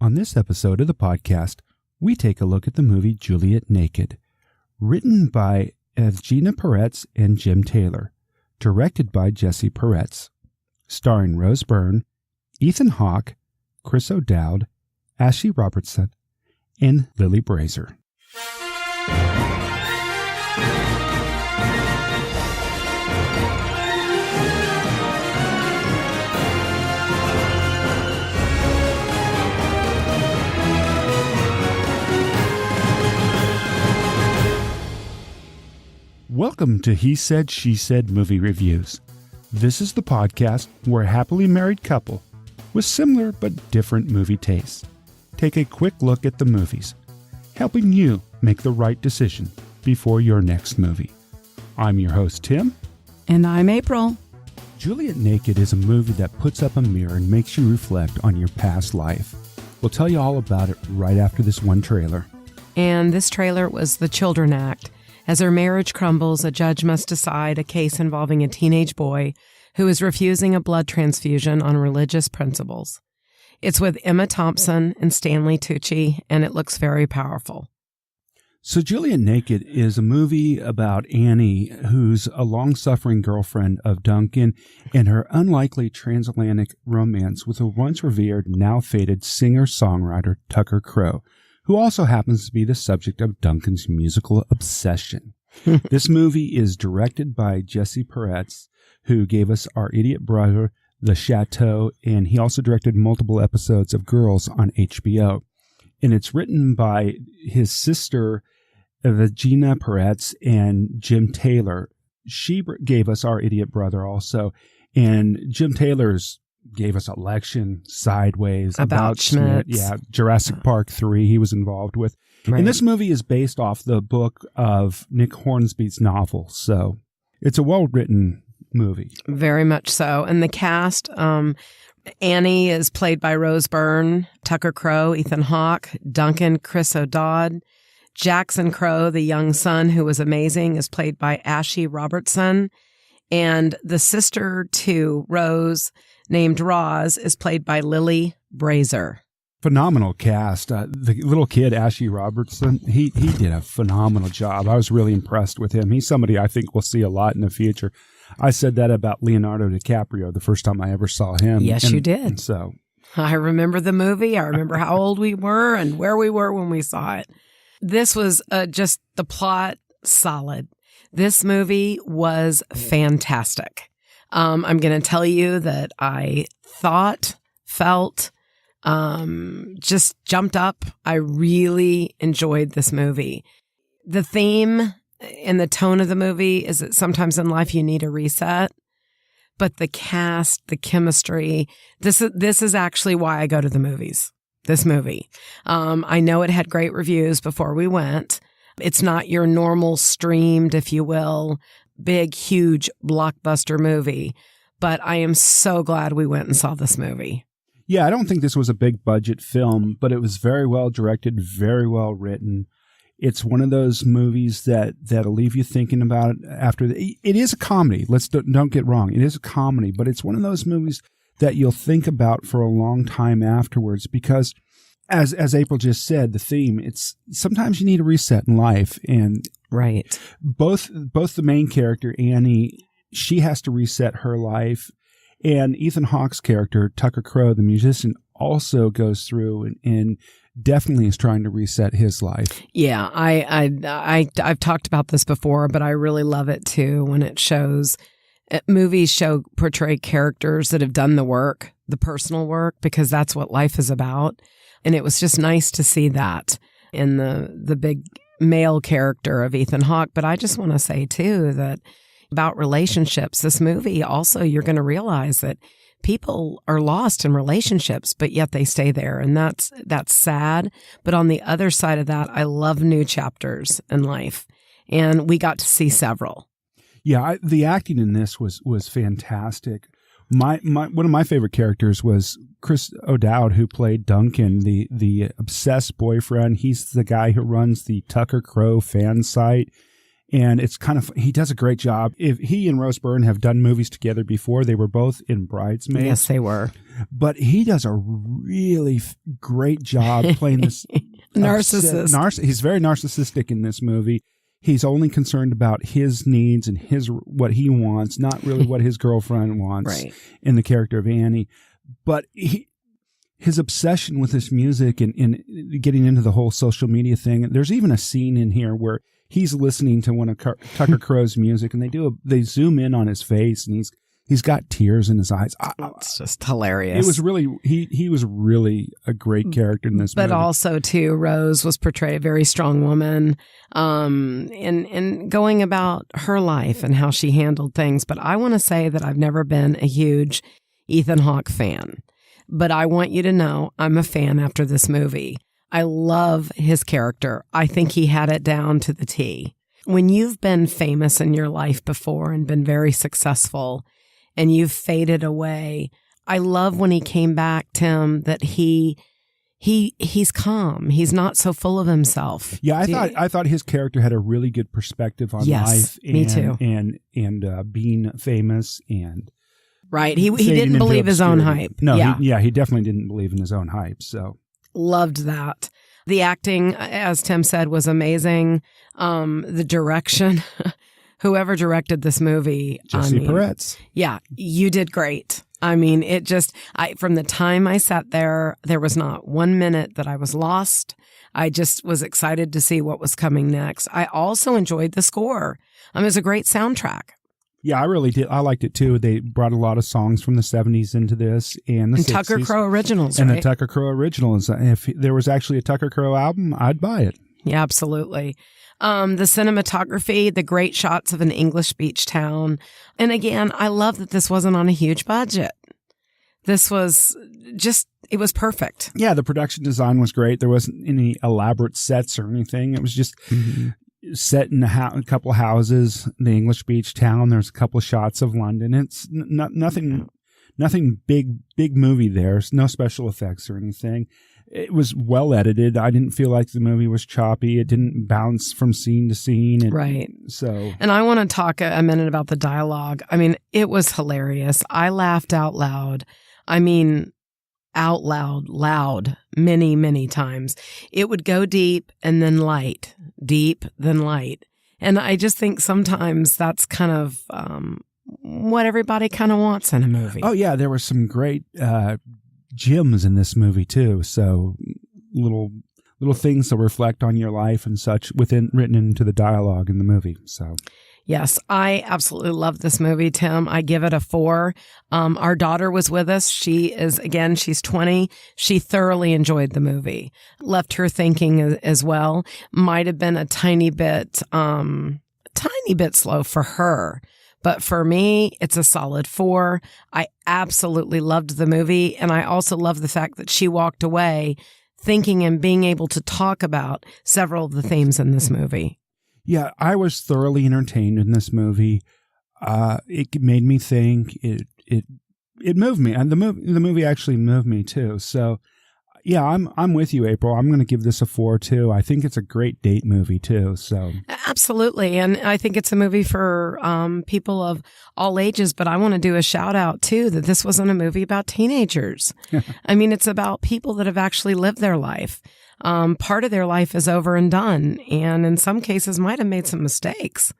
On this episode of the podcast, we take a look at the movie Juliet Naked, written by Evgenia Peretz and Jim Taylor, directed by Jesse Peretz, starring Rose Byrne, Ethan Hawke, Chris O'Dowd, Azhy Robertson, and Lily Brazier. Welcome to He Said, She Said Movie Reviews. This is the podcast where a happily married couple with similar but different movie tastes take a quick look at the movies, helping you make the right decision before your next movie. I'm your host, Tim. And I'm April. Juliet Naked is a movie that puts up a mirror and makes you reflect on your past life. We'll tell you all about it right after this one trailer. And this trailer was The Children Act. As her marriage crumbles, a judge must decide a case involving a teenage boy who is refusing a blood transfusion on religious principles. It's with Emma Thompson and Stanley Tucci, and it looks very powerful. So Juliet Naked is a movie about Annie, who's a long-suffering girlfriend of Duncan, and her unlikely transatlantic romance with a once revered, now faded singer-songwriter Tucker Crowe, who also happens to be the subject of Duncan's musical obsession. This movie is directed by Jesse Peretz, who gave us Our Idiot Brother, The Chateau, and he also directed multiple episodes of Girls on HBO. And it's written by his sister, Evgenia Peretz, and Jim Taylor. She gave us Our Idiot Brother also, and Jim Taylor's gave us Election, Sideways, About Schmidt. Yeah, Jurassic Park 3 he was involved with. Right. And this movie is based off the book of Nick Hornsby's novel, so it's a well-written movie. Very much so. And the cast, Annie is played by Rose Byrne, Tucker Crowe, Ethan Hawke, Duncan, Chris O'Dowd. Jackson Crowe, the young son who was amazing, is played by Azhy Robertson. And the sister to Rose, named Roz, is played by Lily Brazier. Phenomenal cast. The little kid, Azhy Robertson, he did a phenomenal job. I was really impressed with him. He's somebody I think we'll see a lot in the future. I said that about Leonardo DiCaprio the first time I ever saw him. Yes, you did. And so I remember the movie. I remember how old we were and where we were when we saw it. This was just the plot solid. This movie was fantastic. I'm going to tell you that I thought, felt, just jumped up. I really enjoyed this movie. The theme and the tone of the movie is that sometimes in life you need a reset, but the cast, the chemistry, this is actually why I go to the movies. This movie. I know it had great reviews before we went. It's not your normal streamed, if you will, big, huge blockbuster movie, but I am so glad we went and saw this movie. Yeah, I don't think this was a big budget film, but it was very well directed, very well written. It's one of those movies that'll leave you thinking about it after. It is a comedy. Don't get wrong. It is a comedy, but it's one of those movies that you'll think about for a long time afterwards because, as April just said, the theme, it's sometimes you need a reset in life. And right, both the main character, Annie, she has to reset her life. And Ethan Hawke's character, Tucker Crowe, the musician, also goes through and definitely is trying to reset his life. Yeah, I've talked about this before, but I really love it too when it shows movies portray characters that have done the work, the personal work, because that's what life is about. And it was just nice to see that in the big male character of Ethan Hawke. But I just want to say too that about relationships, this movie also, you're going to realize that people are lost in relationships, but yet they stay there. And that's sad. But on the other side of that, I love new chapters in life. And we got to see several. Yeah, the acting in this was fantastic. One of my favorite characters was Chris O'Dowd, who played Duncan, the obsessed boyfriend. He's the guy who runs the Tucker Crowe fan site. And it's kind of, he does a great job. If he and Rose Byrne have done movies together before, they were both in Bridesmaids. Yes, they were. But he does a really great job playing this narcissist. He's very narcissistic in this movie. He's only concerned about his needs and what he wants, not really what his girlfriend wants in the character of Annie. But his obsession with this music and getting into the whole social media thing. There's even a scene in here where he's listening to one of Tucker Crow's music, and they zoom in on his face, and he's got tears in his eyes. It's just hilarious. It was really he was really a great character in this movie. But also too, Rose was portrayed a very strong woman, in going about her life and how she handled things. But I want to say that I've never been a huge Ethan Hawke fan. But I want you to know I'm a fan after this movie. I love his character. I think he had it down to the T. When you've been famous in your life before and been very successful and you've faded away, I love when he came back, Tim, that he's calm. He's not so full of himself. Yeah, I thought his character had a really good perspective on life. Me too. And being famous and right. He didn't believe his own hype. No, he definitely didn't believe in his own hype. So loved that. The acting, as Tim said, was amazing. The direction, whoever directed this movie, Peretz. Yeah, you did great. I mean, from the time I sat there was not 1 minute that I was lost. I just was excited to see what was coming next. I also enjoyed the score. It was a great soundtrack. Yeah, I really did. I liked it too. They brought a lot of songs from the 70s into this and the 60s. Tucker Crow originals, and right? the Tucker Crow originals. If there was actually a Tucker Crow album, I'd buy it. Yeah, absolutely. The cinematography, the great shots of an English beach town. And again, I love that this wasn't on a huge budget. This was it was perfect. Yeah, the production design was great. There wasn't any elaborate sets or anything. It was just set in a couple of houses, the English beach town. There's a couple of shots of London. It's nothing big movie there. No special effects or anything. It was well edited. I didn't feel like the movie was choppy. It didn't bounce from scene to scene. Right. So, and I want to talk a minute about the dialogue. I mean, it was hilarious. I laughed out loud. I mean, out loud, many, many times. It would go deep and then light, deep, then light. And I just think sometimes that's kind of what everybody kind of wants in a movie. Oh, yeah. There were some great gems in this movie, too. So little things to reflect on your life and such written into the dialogue in the movie. So. Yes, I absolutely love this movie, Tim. I give it a 4. Our daughter was with us. She's 20. She thoroughly enjoyed the movie. Left her thinking as well. Might have been a tiny bit slow for her. But for me, it's a solid 4. I absolutely loved the movie. And I also love the fact that she walked away thinking and being able to talk about several of the themes in this movie. Yeah, I was thoroughly entertained in this movie. It made me think. It moved me, and the movie actually moved me too. So, yeah, I'm with you, April. I'm going to give this a 4 too. I think it's a great date movie too. So absolutely, and I think it's a movie for people of all ages. But I want to do a shout out too that this wasn't a movie about teenagers. I mean, it's about people that have actually lived their life. Part of their life is over and done, and in some cases might have made some mistakes.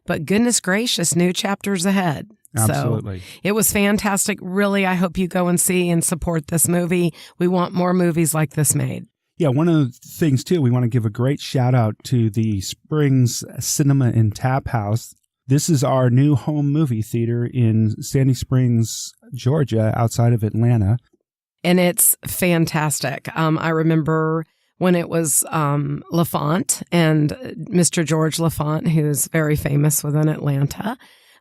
But goodness gracious, new chapters ahead. Absolutely. So it was fantastic. Really, I hope you go and see and support this movie. We want more movies like this made. Yeah, one of the things, too, we want to give a great shout out to the Springs Cinema and Tap House. This is our new home movie theater in Sandy Springs, Georgia, outside of Atlanta. And it's fantastic. I remember when it was LaFont and Mr. George LaFont, who's very famous within Atlanta,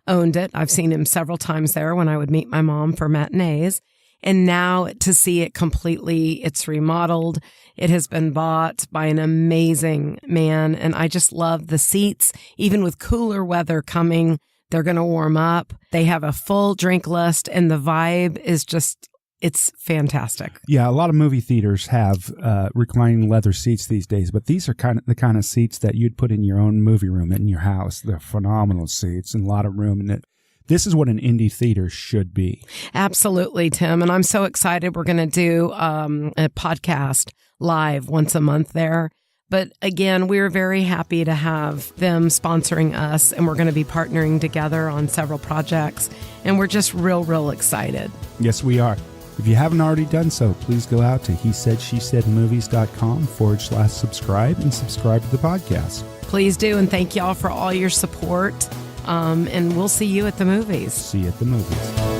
owned it. I've seen him several times there when I would meet my mom for matinees. And now to see it completely, it's remodeled. It has been bought by an amazing man. And I just love the seats. Even with cooler weather coming, they're going to warm up. They have a full drink list and the vibe is just It's fantastic. Yeah, a lot of movie theaters have reclining leather seats these days, but these are the kind of seats that you'd put in your own movie room in your house. They're phenomenal seats and a lot of room in it. This is what an indie theater should be. Absolutely, Tim. And I'm so excited. We're going to do a podcast live once a month there. But again, we're very happy to have them sponsoring us, and we're going to be partnering together on several projects. And we're just real excited. Yes, we are. If you haven't already done so, please go out to hesaidshesAidmovies.com/subscribe and subscribe to the podcast. Please do. And thank y'all for all your support. And we'll see you at the movies. See you at the movies.